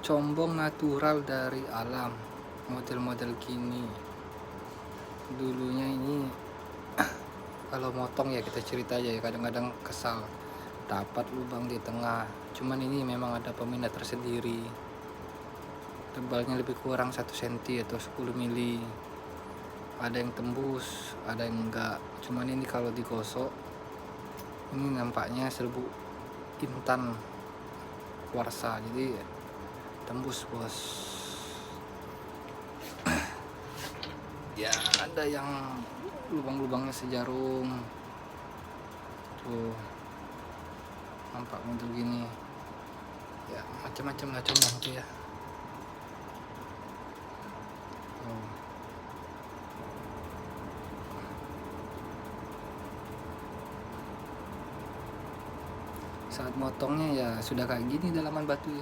combong natural dari alam, model-model gini. Dulunya ini kalau motong ya kita cerita aja ya, kadang-kadang kesal dapat lubang di tengah, cuman ini memang ada peminat tersendiri. Tebalnya lebih kurang 1 cm atau 10 mili, ada yang tembus ada yang enggak. Cuman ini kalau digosok ini nampaknya serbu intan kuarsa, jadi tembus bos. Ya ada yang lubang-lubangnya sejarum tuh, nampak model gini ya, macam-macam lah combong tuh ya. Saat motongnya ya sudah kayak gini dalaman batu ya.